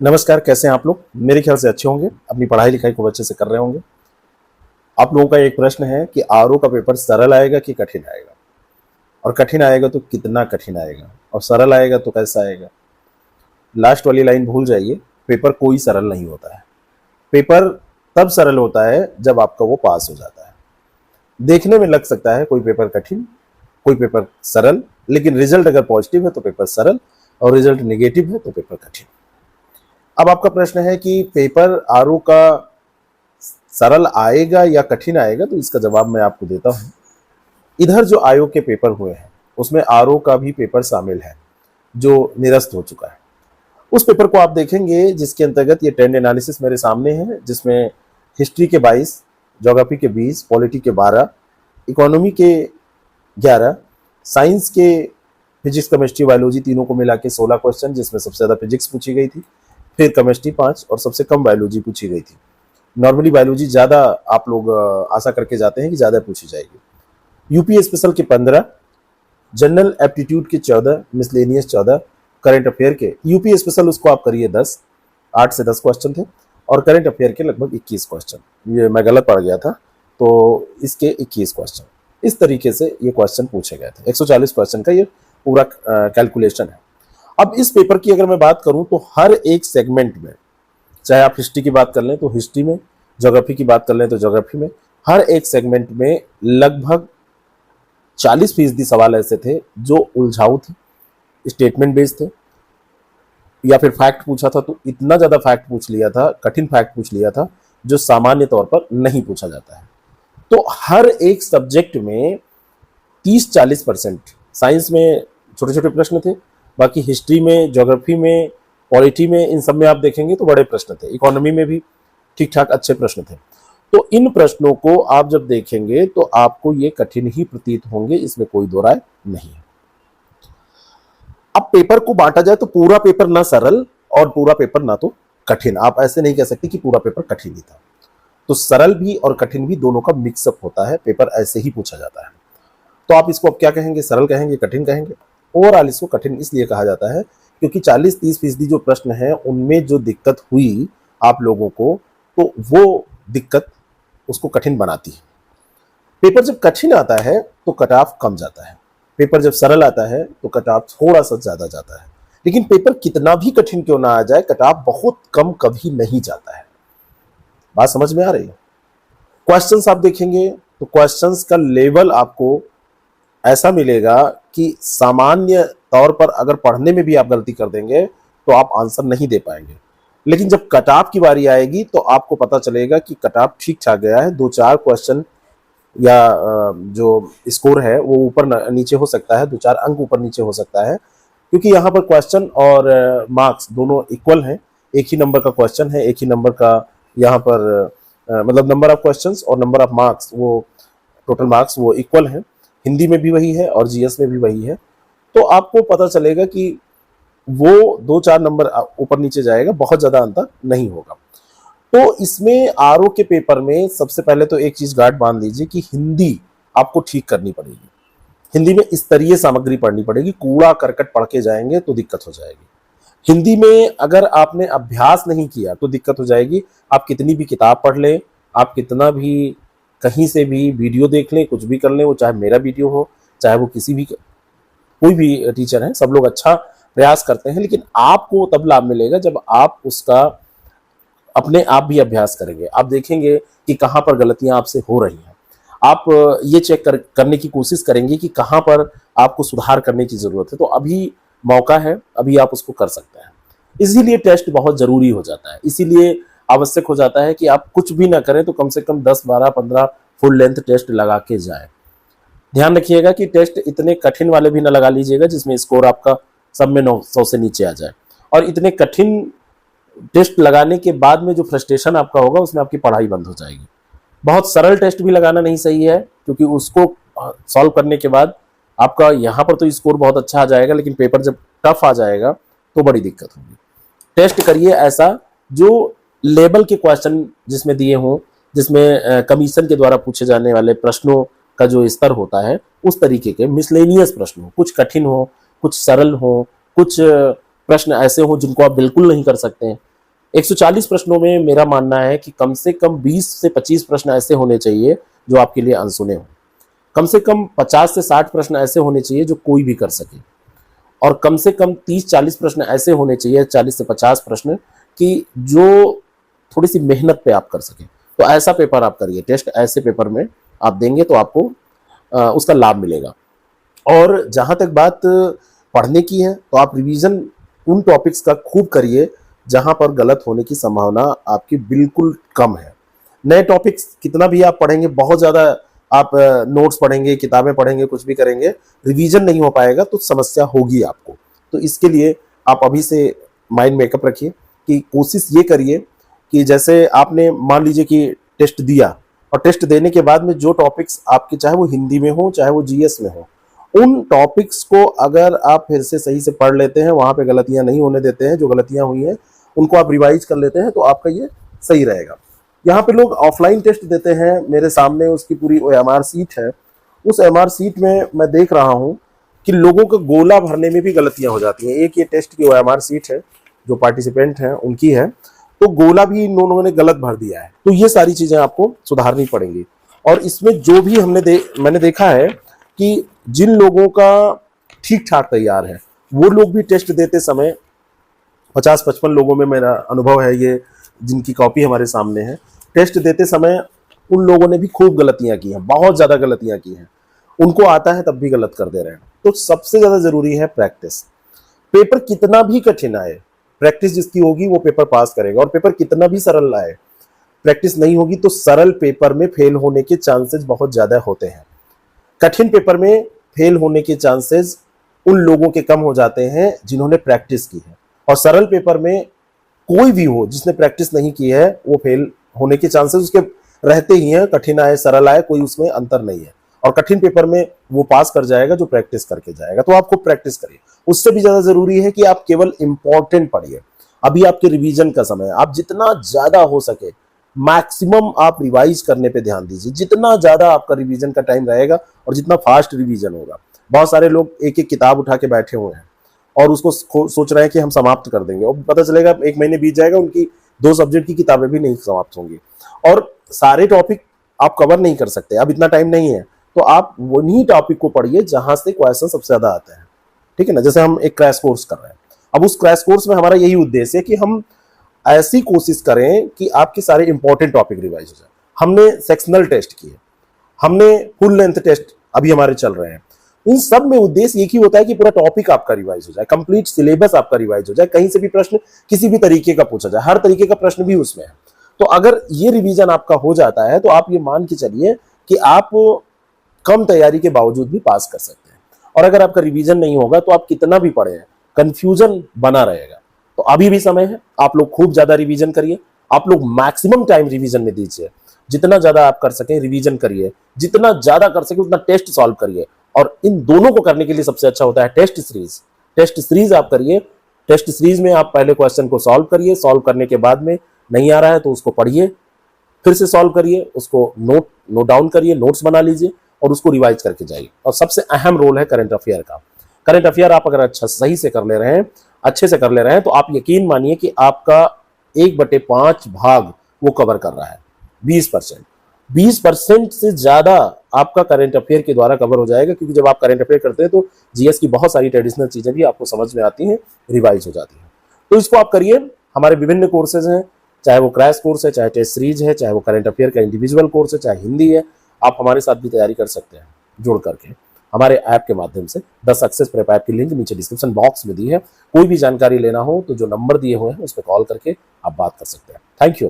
नमस्कार, कैसे हैं आप लोग? मेरे ख्याल से अच्छे होंगे, अपनी पढ़ाई लिखाई खूब अच्छे से कर रहे होंगे। आप लोगों का एक प्रश्न है कि आरओ का पेपर सरल आएगा कि कठिन आएगा, और कठिन आएगा तो कितना कठिन आएगा, और सरल आएगा तो कैसा आएगा। लास्ट वाली लाइन भूल जाइए। पेपर कोई सरल नहीं होता है। पेपर तब सरल होता है जब आपका वो पास हो जाता है। देखने में लग सकता है कोई पेपर कठिन, कोई पेपर सरल, लेकिन रिजल्ट अगर पॉजिटिव है तो पेपर सरल, और रिजल्ट नेगेटिव है तो पेपर कठिन। अब आपका प्रश्न है कि पेपर आरओ का सरल आएगा या कठिन आएगा, तो इसका जवाब मैं आपको देता हूं। इधर जो आयोग के पेपर हुए हैं उसमें आरओ का भी पेपर शामिल है जो निरस्त हो चुका है। उस पेपर को आप देखेंगे जिसके अंतर्गत ये ट्रेंड एनालिसिस मेरे सामने है, जिसमें हिस्ट्री के 22, ज्योग्राफी के 20, पॉलिटी के 12, इकोनॉमी के 11, साइंस के फिजिक्स केमिस्ट्री बायोलॉजी तीनों को मिला के 16 क्वेश्चन, जिसमें सबसे ज्यादा फिजिक्स पूछी गई थी, फिर केमिस्ट्री 5 और सबसे कम बायोलॉजी पूछी गई थी। नॉर्मली बायोलॉजी ज्यादा आप लोग आशा करके जाते हैं कि ज्यादा पूछी जाएगी। यूपी स्पेशल के 15, जनरल एप्टीट्यूड के 14, मिसलेनियस 14, करंट अफेयर के यूपी स्पेशल उसको आप करिए 10, 8 से 10 क्वेश्चन थे, और करंट अफेयर के लगभग 21 क्वेश्चन। ये मैं गलत पढ़ गया था, तो इसके 21 क्वेश्चन इस तरीके से ये क्वेश्चन पूछे गए थे। 140 क्वेश्चन का ये पूरा कैलकुलेशन है। अब इस पेपर की अगर मैं बात करूं तो हर एक सेगमेंट में, चाहे आप हिस्ट्री की बात कर लें तो हिस्ट्री में, ज्योग्राफी की बात कर लें तो ज्योग्राफी में, हर एक सेगमेंट में लगभग 40% सवाल ऐसे थे जो उलझाऊ थे, स्टेटमेंट बेस्ड थे, या फिर फैक्ट पूछा था तो इतना ज्यादा फैक्ट पूछ लिया था, कठिन फैक्ट पूछ लिया था जो सामान्य तौर पर नहीं पूछा जाता है। तो हर एक सब्जेक्ट में 30-40%, साइंस में छोटे छोटे प्रश्न थे, बाकी हिस्ट्री में, ज्योग्राफी में, पॉलिटी में, इन सब में आप देखेंगे तो बड़े प्रश्न थे, इकोनॉमी में भी ठीक ठाक अच्छे प्रश्न थे। तो इन प्रश्नों को आप जब देखेंगे तो आपको ये कठिन ही प्रतीत होंगे, इसमें कोई दो राय नहीं है। अब पेपर को बांटा जाए तो पूरा पेपर ना सरल और पूरा पेपर ना तो कठिन, आप ऐसे नहीं कह सकते कि पूरा पेपर कठिन ही था। तो सरल भी और कठिन भी दोनों का मिक्सअप होता है, पेपर ऐसे ही पूछा जाता है। तो आप इसको अब क्या कहेंगे, सरल कहेंगे, कठिन कहेंगे? ओवरऑल इसको कठिन इसलिए कहा जाता है क्योंकि 40-30% जो प्रश्न है उनमें जो दिक्कत हुई आप लोगों को, तो वो दिक्कत उसको कठिन बनाती है। पेपर जब कठिन आता है तो कट ऑफ कम जाता है, पेपर जब सरल आता है तो कट ऑफ थोड़ा सा ज्यादा जाता है। लेकिन पेपर कितना भी कठिन क्यों ना आ जाए, कट ऑफ बहुत कम कभी नहीं जाता है। बात समझ में आ रही है? क्वेश्चंस आप देखेंगे तो क्वेश्चंस का लेवल आपको ऐसा मिलेगा कि सामान्य तौर पर अगर पढ़ने में भी आप गलती कर देंगे तो आप आंसर नहीं दे पाएंगे, लेकिन जब कट ऑफ की बारी आएगी तो आपको पता चलेगा कि कट ऑफ ठीक ठाक गया है। 2-4 क्वेश्चन या जो स्कोर है वो ऊपर नीचे हो सकता है, 2-4 अंक ऊपर नीचे हो सकता है, क्योंकि यहाँ पर क्वेश्चन और मार्क्स दोनों इक्वल हैं। एक ही नंबर का क्वेश्चन है, एक ही नंबर का यहाँ पर मतलब नंबर ऑफ क्वेश्चंस और नंबर ऑफ मार्क्स, वो टोटल मार्क्स वो इक्वल है। हिंदी में भी वही है और जीएस में भी वही है। तो आपको पता चलेगा कि वो 2-4 नंबर ऊपर नीचे जाएगा, बहुत ज्यादा अंतर नहीं होगा। तो इसमें आरओ के पेपर में सबसे पहले तो एक चीज गार्ड बांध लीजिए कि हिंदी आपको ठीक करनी पड़ेगी। हिंदी में स्तरीय सामग्री पढ़नी पड़ेगी, कूड़ा करकट पढ़ के जाएंगे तो दिक्कत हो जाएगी। हिंदी में अगर आपने अभ्यास नहीं किया तो दिक्कत हो जाएगी। आप कितनी भी किताब पढ़ लें, आप कितना भी कहीं से भी वीडियो देख लें, कुछ भी कर लें, वो चाहे मेरा वीडियो हो, चाहे वो किसी भी कोई भी टीचर है, सब लोग अच्छा प्रयास करते हैं, लेकिन आपको तब लाभ मिलेगा जब आप उसका अपने आप भी अभ्यास करेंगे। आप देखेंगे कि कहां पर गलतियां आपसे हो रही हैं, आप ये चेक करने की कोशिश करेंगे कि कहां पर आपको सुधार करने की जरूरत है। तो अभी मौका है, अभी आप उसको कर सकते हैं। इसीलिए टेस्ट बहुत जरूरी हो जाता है, इसीलिए आवश्यक हो जाता है कि आप कुछ भी ना करें तो कम से कम 10, 12, 15 फुल लेंथ टेस्ट लगा के जाएं। ध्यान रखिएगा कि टेस्ट इतने कठिन वाले भी ना लगा लीजिएगा जिसमें स्कोर आपका सब में 900 से नीचे आ जाए, और इतने कठिन टेस्ट लगाने के बाद में जो फ्रस्ट्रेशन आपका होगा उसमें आपकी पढ़ाई बंद हो जाएगी। बहुत सरल टेस्ट भी लगाना नहीं सही है, क्योंकि उसको सॉल्व करने के बाद आपका यहाँ पर तो स्कोर बहुत अच्छा आ जाएगा, लेकिन पेपर जब टफ आ जाएगा तो बड़ी दिक्कत होगी। टेस्ट करिए ऐसा जो लेवल के क्वेश्चन जिसमें दिए हों, जिसमें कमीशन के द्वारा पूछे जाने वाले प्रश्नों का जो स्तर होता है उस तरीके के मिसलेनियस प्रश्न हो, कुछ कठिन हो, कुछ सरल हो, कुछ प्रश्न ऐसे हो जिनको आप बिल्कुल नहीं कर सकते हैं, 140 प्रश्नों में मेरा मानना है कि कम से कम 20 से 25 प्रश्न ऐसे होने चाहिए जो आपके लिए अनसुने हों। कम से कम 50 से 60 प्रश्न ऐसे होने चाहिए जो कोई भी कर सके, और कम से कम 30-40 प्रश्न ऐसे होने चाहिए, 40 से 50 प्रश्न कि जो थोड़ी सी मेहनत पे आप कर सकें। तो ऐसा पेपर आप करिए, टेस्ट ऐसे पेपर में आप देंगे तो आपको उसका लाभ मिलेगा। और जहाँ तक बात पढ़ने की है, तो आप रिवीजन उन टॉपिक्स का खूब करिए जहाँ पर गलत होने की संभावना आपकी बिल्कुल कम है। नए टॉपिक्स कितना भी आप पढ़ेंगे, बहुत ज़्यादा आप नोट्स पढ़ेंगे, किताबें पढ़ेंगे, कुछ भी करेंगे, रिवीजन नहीं हो पाएगा तो समस्या होगी आपको। तो इसके लिए आप अभी से माइंड मेकअप रखिए कि कोशिश ये करिए कि जैसे आपने मान लीजिए कि टेस्ट दिया, और टेस्ट देने के बाद में जो टॉपिक्स आपके, चाहे वो हिंदी में हो चाहे वो जीएस में हो, उन टॉपिक्स को अगर आप फिर से सही से पढ़ लेते हैं, वहां पे गलतियां नहीं होने देते हैं, जो गलतियां हुई हैं उनको आप रिवाइज कर लेते हैं, तो आपका ये सही रहेगा। यहाँ पे लोग ऑफलाइन टेस्ट देते हैं, मेरे सामने उसकी पूरी OMR सीट है। उस OMR सीट में मैं देख रहा हूँ कि लोगों को गोला भरने में भी गलतियां हो जाती हैं। एक ये टेस्ट की OMR सीट है, जो पार्टिसिपेंट हैं उनकी है, तो गोला भी इन लोगों ने गलत भर दिया है। तो ये सारी चीजें आपको सुधारनी पड़ेंगी। और इसमें जो भी मैंने देखा है कि जिन लोगों का ठीक ठाक तैयार है, वो लोग भी टेस्ट देते समय, 50-55 लोगों में मेरा अनुभव है ये, जिनकी कॉपी हमारे सामने है, टेस्ट देते समय उन लोगों ने भी खूब गलतियां की हैं, बहुत ज़्यादा गलतियां की हैं। उनको आता है तब भी गलत कर दे रहे हैं। तो सबसे ज़्यादा ज़रूरी है प्रैक्टिस। पेपर कितना भी कठिन आए, प्रैक्टिस जिसकी होगी वो पेपर पास करेगा। और पेपर कितना भी सरल आए, प्रैक्टिस नहीं होगी तो सरल पेपर में फेल होने के चांसेस बहुत ज़्यादा होते हैं। कठिन पेपर में फेल होने के चांसेस उन लोगों के कम हो जाते हैं जिन्होंने प्रैक्टिस की है। और सरल पेपर में कोई भी हो जिसने प्रैक्टिस नहीं की है, वो फेल होने के चांसेस उसके रहते ही हैं। कठिन आए सरल आए, कोई उसमें अंतर नहीं है। और कठिन पेपर में वो पास कर जाएगा जो प्रैक्टिस करके जाएगा। तो आप खूब प्रैक्टिस करिए। उससे भी ज्यादा जरूरी है कि आप केवल इंपॉर्टेंट पढ़िए। अभी आपके रिवीजन का समय है, आप जितना ज्यादा हो सके मैक्सिमम आप रिवाइज करने पे ध्यान दीजिए। जितना ज्यादा आपका रिवीजन का टाइम रहेगा और जितना फास्ट रिवीजन होगा। बहुत सारे लोग एक एक किताब उठा के बैठे हुए हैं और उसको सोच रहे हैं कि हम समाप्त कर देंगे, और पता चलेगा 1 महीने बीत जाएगा, उनकी 2 सब्जेक्ट की किताबें भी नहीं समाप्त होंगी। और सारे टॉपिक आप कवर नहीं कर सकते, अब इतना टाइम नहीं है, तो आप वही टॉपिक को पढ़िए जहां से क्वेश्चन सबसे ज्यादा आते हैं। ठीक है ना। जैसे हम एक क्रैश कोर्स कर रहे हैं, अब उस क्रैश कोर्स में हमारा यही उद्देश्य है कि हम ऐसी कोशिश करें कि आपके सारे इंपॉर्टेंट टॉपिक रिवाइज हो जाए। हमने सेक्शनल टेस्ट किए, हमने फुल लेंथ टेस्ट अभी हमारे चल रहे हैं। इन सब में उद्देश्य एक ही होता है कि पूरा टॉपिक आपका रिवाइज हो जाए, कंप्लीट सिलेबस आपका रिवाइज हो जाए, कहीं से भी प्रश्न किसी भी तरीके का पूछा जाए, हर तरीके का प्रश्न भी उसमें है। तो अगर ये रिवीजन आपका हो जाता है तो आप ये मान के चलिए कि आप कम तैयारी के बावजूद भी पास कर सकते हैं। और अगर आपका रिवीजन नहीं होगा तो आप कितना भी पढ़े, कंफ्यूजन बना रहेगा। तो अभी भी समय है, आप लोग खूब ज्यादा रिवीजन करिए। आप लोग मैक्सिमम टाइम रिवीजन में दीजिए, जितना ज्यादा आप कर सकें रिवीजन करिए, जितना ज्यादा कर सके उतना टेस्ट सॉल्व करिए। और इन दोनों को करने के लिए सबसे अच्छा होता है टेस्ट सीरीज। टेस्ट सीरीज आप करिए। टेस्ट सीरीज में आप पहले क्वेश्चन को सॉल्व करिए, सॉल्व करने के बाद में नहीं आ रहा है तो उसको पढ़िए, फिर से सॉल्व करिए, उसको नोट डाउन करिए, नोट्स बना लीजिए और उसको रिवाइज करके जाइए। और सबसे अहम रोल है करंट अफेयर का। करंट अफेयर आप अगर अच्छा सही से कर ले रहे हैं, अच्छे से कर ले रहे हैं, तो आप यकीन मानिए कि आपका 1/5 भाग वो कवर कर रहा है। 20% से ज्यादा आपका करंट अफेयर के द्वारा कवर हो जाएगा। क्योंकि जब आप करंट अफेयर करते हैं तो जीएस की बहुत सारी ट्रेडिशनल चीजें भी आपको समझ में आती हैं, रिवाइज हो जाती हैं। तो इसको आप करिए। हमारे विभिन्न कोर्सेज हैं, चाहे वो क्रैश कोर्स है, चाहे टेस्ट सीरीज है, चाहे वो करंट अफेयर का इंडिविजुअल कोर्स है, चाहे हिंदी है। आप हमारे साथ भी तैयारी कर सकते हैं जुड़ करके हमारे ऐप के माध्यम से। द सक्सेस प्रेप ऐप की लिंक नीचे डिस्क्रिप्शन बॉक्स में दी है। कोई भी जानकारी लेना हो तो जो नंबर दिए हुए हैं उस पर कॉल करके आप बात कर सकते हैं। Thank you.